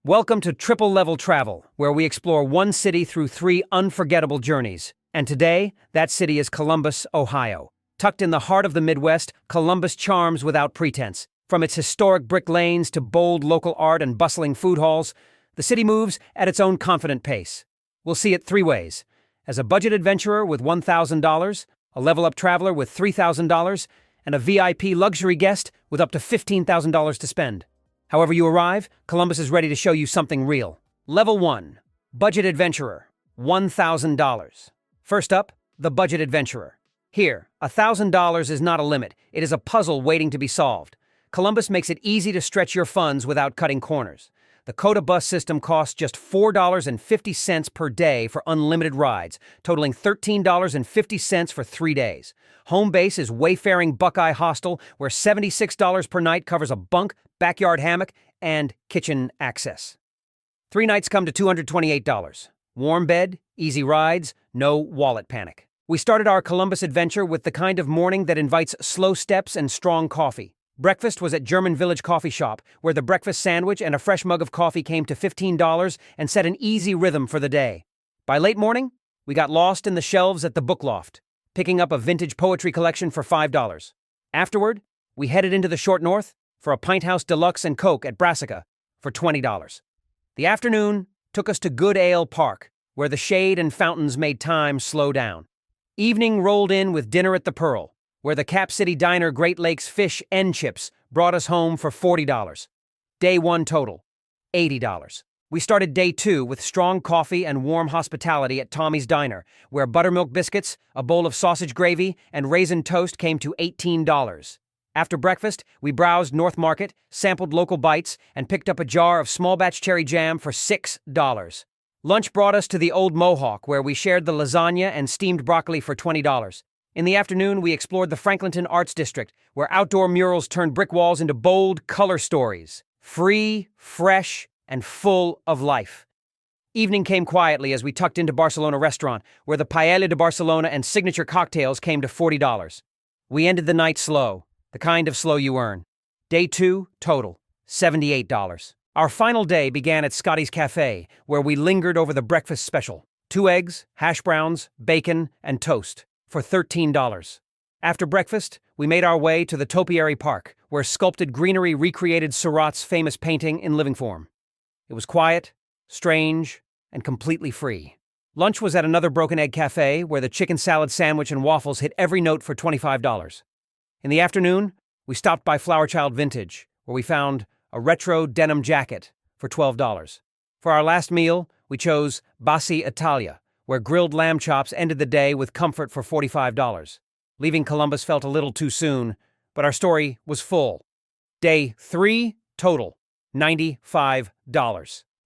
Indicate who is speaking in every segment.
Speaker 1: Welcome to Triple Level Travel, where we explore one city through three unforgettable journeys. And today, that city is Columbus, Ohio. Tucked in the heart of the Midwest, Columbus charms without pretense. From its historic brick lanes to bold local art and bustling food halls, the city moves at its own confident pace. We'll see it three ways: as a budget adventurer with $1,000, a level-up traveler with $3,000, and a VIP luxury guest with up to $15,000 to spend. However you arrive, Columbus is ready to show you something real. Level 1. Budget Adventurer. $1,000. First up, the Budget Adventurer. Here, $1,000 is not a limit. It is a puzzle waiting to be solved. Columbus makes it easy to stretch your funds without cutting corners. The Coda bus system costs just $4.50 per day for unlimited rides, totaling $13.50 for 3 days. Home base is Wayfaring Buckeye Hostel, where $76 per night covers a bunk, backyard hammock, and kitchen access. 3 nights come to $228. Warm bed, easy rides, no wallet panic. We started our Columbus adventure with the kind of morning that invites slow steps and strong coffee. Breakfast was at German Village Coffee Shop, where the breakfast sandwich and a fresh mug of coffee came to $15 and set an easy rhythm for the day. By late morning, we got lost in the shelves at the Book Loft, picking up a vintage poetry collection for $5. Afterward, we headed into the Short North for a Pint House Deluxe and Coke at Brassica for $20. The afternoon took us to Good Ale Park, where the shade and fountains made time slow down. Evening rolled in with dinner at the Pearl, where the Cap City Diner Great Lakes Fish and Chips brought us home for $40. Day 1 total, $80. We started day 2 with strong coffee and warm hospitality at Tommy's Diner, where buttermilk biscuits, a bowl of sausage gravy, and raisin toast came to $18. After breakfast, we browsed North Market, sampled local bites, and picked up a jar of small batch cherry jam for $6. Lunch brought us to the Old Mohawk, where we shared the lasagna and steamed broccoli for $20. In the afternoon, we explored the Franklinton Arts District, where outdoor murals turned brick walls into bold color stories. Free, fresh, and full of life. Evening came quietly as we tucked into Barcelona Restaurant, where the Paella de Barcelona and signature cocktails came to $40. We ended the night slow, the kind of slow you earn. Day 2, total, $78. Our final day began at Scotty's Cafe, where we lingered over the breakfast special: 2 eggs, hash browns, bacon, and toast, for $13. After breakfast, we made our way to the Topiary Park, where sculpted greenery recreated Seurat's famous painting in living form. It was quiet, strange, and completely free. Lunch was at another Broken Egg Cafe, where the chicken salad sandwich and waffles hit every note for $25. In the afternoon, we stopped by Flower Child Vintage, where we found a retro denim jacket for $12. For our last meal, we chose Bassi Italia, where grilled lamb chops ended the day with comfort for $45. Leaving Columbus felt a little too soon, but our story was full. Day 3, total, $95.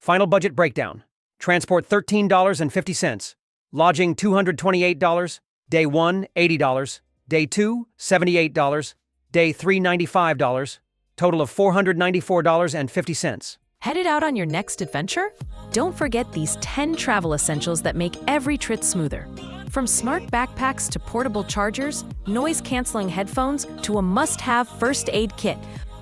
Speaker 1: Final budget breakdown: transport $13.50, lodging $228, day 1 $80, day 2 $78, day 3 $95, total of $494.50.
Speaker 2: Headed out on your next adventure? Don't forget these 10 travel essentials that make every trip smoother. From smart backpacks to portable chargers, noise-canceling headphones to a must-have first aid kit,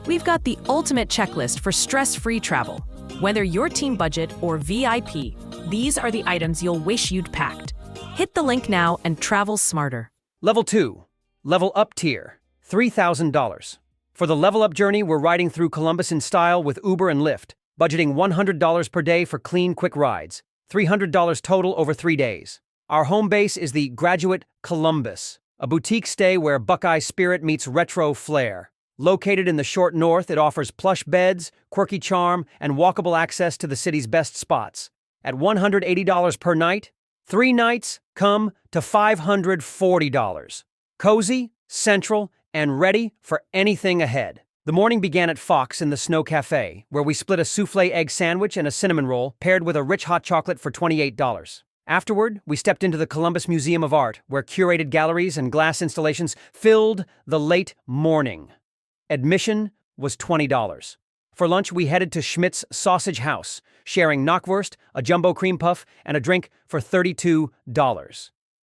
Speaker 2: we've got the ultimate checklist for stress-free travel. Whether you're team budget or VIP, these are the items you'll wish you'd packed. Hit the link now and travel smarter.
Speaker 1: Level 2. Level Up Tier. $3,000. For the Level Up journey, we're riding through Columbus in style with Uber and Lyft, budgeting $100 per day for clean, quick rides. $300 total over 3 days. Our home base is the Graduate Columbus, a boutique stay where Buckeye spirit meets retro flair. Located in the Short North, it offers plush beds, quirky charm, and walkable access to the city's best spots. At $180 per night, 3 nights come to $540. Cozy, central, and ready for anything ahead. The morning began at Fox in the Snow Cafe, where we split a soufflé egg sandwich and a cinnamon roll paired with a rich hot chocolate for $28. Afterward, we stepped into the Columbus Museum of Art, where curated galleries and glass installations filled the late morning. Admission was $20. For lunch, we headed to Schmidt's Sausage House, sharing knockwurst, a jumbo cream puff, and a drink for $32.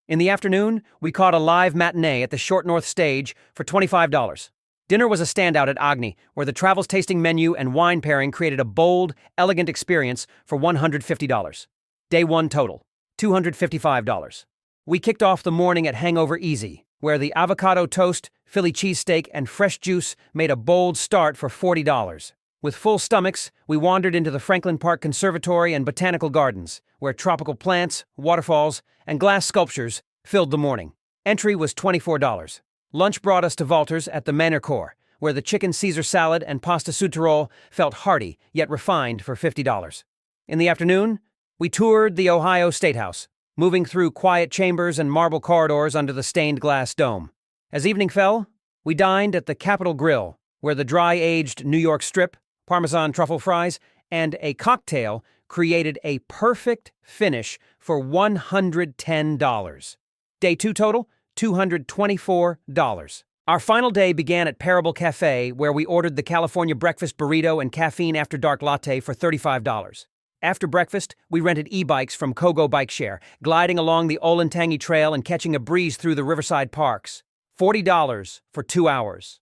Speaker 1: In the afternoon, we caught a live matinee at the Short North Stage for $25. Dinner was a standout at Agni, where the travel's tasting menu and wine pairing created a bold, elegant experience for $150. Day 1 total, $255. We kicked off the morning at Hangover Easy, where the avocado toast, Philly cheesesteak, and fresh juice made a bold start for $40. With full stomachs, we wandered into the Franklin Park Conservatory and Botanical Gardens, where tropical plants, waterfalls, and glass sculptures filled the morning. Entry was $24. Lunch brought us to Walter's at the Manor Core, where the chicken Caesar salad and pasta souterole felt hearty yet refined for $50. In the afternoon, we toured the Ohio State House, moving through quiet chambers and marble corridors under the stained glass dome. As evening fell, we dined at the Capitol Grill, where the dry-aged New York strip, Parmesan truffle fries, and a cocktail created a perfect finish for $110. Day 2 total, $224. Our final day began at Parable Cafe, where we ordered the California breakfast burrito and caffeine after dark latte for $35. After breakfast, we rented e-bikes from Kogo Bike Share, gliding along the Olentangy Trail and catching a breeze through the riverside parks. $40 for 2 hours.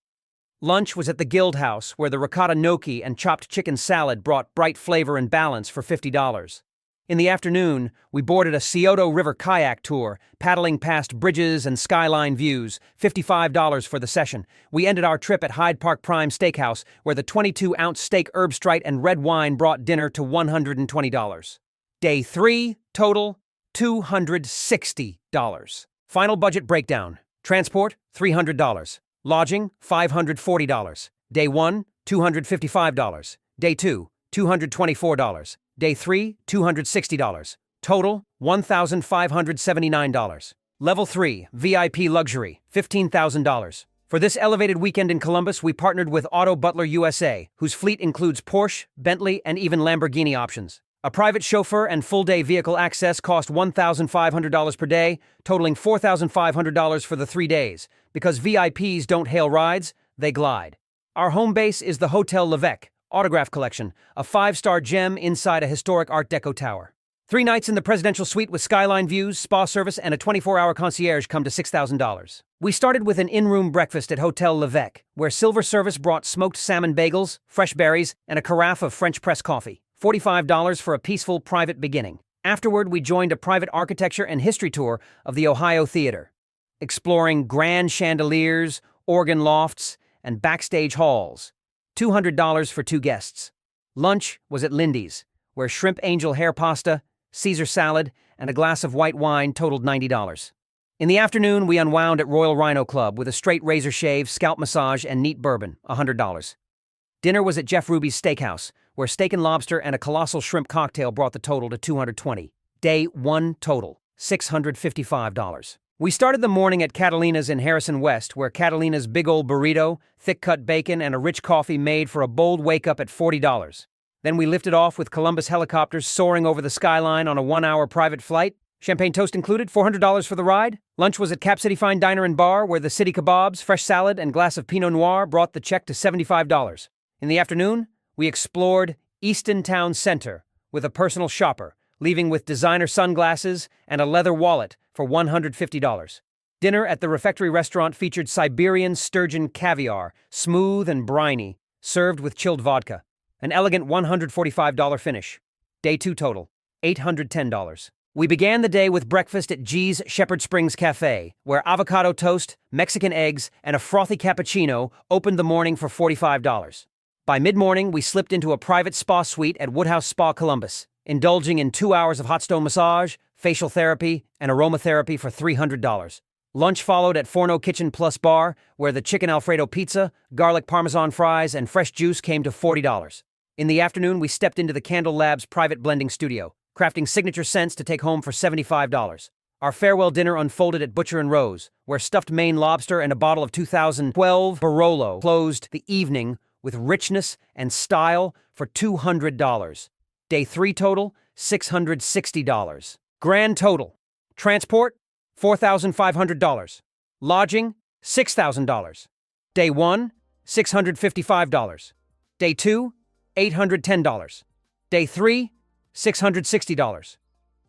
Speaker 1: Lunch was at the Guild House, where the ricotta gnocchi and chopped chicken salad brought bright flavor and balance for $50. In the afternoon, we boarded a Scioto River kayak tour, paddling past bridges and skyline views, $55 for the session. We ended our trip at Hyde Park Prime Steakhouse, where the 22-ounce steak herb strite and red wine brought dinner to $120. Day 3, total, $260. Final budget breakdown. Transport, $300. Lodging, $540. Day 1, $255. Day 2, $224. Day 3, $260. Total, $1,579. Level 3, VIP Luxury, $15,000. For this elevated weekend in Columbus, we partnered with Auto Butler USA, whose fleet includes Porsche, Bentley, and even Lamborghini options. A private chauffeur and full-day vehicle access cost $1,500 per day, totaling $4,500 for the 3 days. Because VIPs don't hail rides, they glide. Our home base is the Hotel Levesque Autograph Collection, a 5-star gem inside a historic Art Deco tower. 3 nights in the presidential suite with skyline views, spa service, and a 24-hour concierge come to $6,000. We started with an in-room breakfast at Hotel Levesque, where silver service brought smoked salmon bagels, fresh berries, and a carafe of French press coffee. $45 for a peaceful private beginning. Afterward, we joined a private architecture and history tour of the Ohio Theater, exploring grand chandeliers, organ lofts, and backstage halls. $200 for 2 guests. Lunch was at Lindy's, where shrimp angel hair pasta, Caesar salad, and a glass of white wine totaled $90. In the afternoon, we unwound at Royal Rhino Club with a straight razor shave, scalp massage, and neat bourbon, $100. Dinner was at Jeff Ruby's Steakhouse, where steak and lobster and a colossal shrimp cocktail brought the total to $220. Day 1 total, $655. We started the morning at Catalina's in Harrison West, where Catalina's big old burrito, thick-cut bacon, and a rich coffee made for a bold wake-up at $40. Then we lifted off with Columbus helicopters soaring over the skyline on a 1-hour private flight. Champagne toast included, $400 for the ride. Lunch was at Cap City Fine Diner and Bar, where the city kebabs, fresh salad, and glass of Pinot Noir brought the check to $75. In the afternoon, we explored Easton Town Center with a personal shopper, leaving with designer sunglasses and a leather wallet for $150. Dinner at the refectory restaurant featured Siberian sturgeon caviar, smooth and briny, served with chilled vodka. An elegant $145 finish. Day 2 total, $810. We began the day with breakfast at G's Shepherd Springs Cafe, where avocado toast, Mexican eggs, and a frothy cappuccino opened the morning for $45. By mid-morning, we slipped into a private spa suite at Woodhouse Spa Columbus, indulging in 2 hours of hot stone massage, facial therapy, and aromatherapy for $300. Lunch followed at Forno Kitchen Plus Bar, where the chicken Alfredo pizza, garlic parmesan fries, and fresh juice came to $40. In the afternoon, we stepped into the Candle Labs private blending studio, crafting signature scents to take home for $75. Our farewell dinner unfolded at Butcher and Rose, where stuffed Maine lobster and a bottle of 2012 Barolo closed the evening with richness and style for $200. Day 3 total, $660. Grand total. Transport, $4,500. Lodging, $6,000. Day 1, $655. Day 2, $810. Day 3, $660.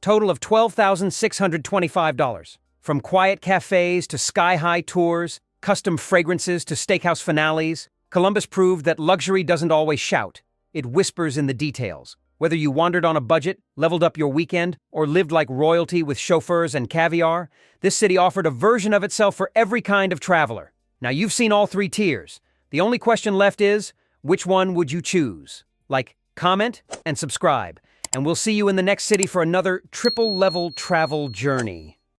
Speaker 1: Total of $12,625. From quiet cafes to sky-high tours, custom fragrances to steakhouse finales, Columbus proved that luxury doesn't always shout. It whispers in the details. Whether you wandered on a budget, leveled up your weekend, or lived like royalty with chauffeurs and caviar, this city offered a version of itself for every kind of traveler. Now you've seen all three tiers. The only question left is, which one would you choose? Like, comment, and subscribe. And we'll see you in the next city for another triple-level travel journey.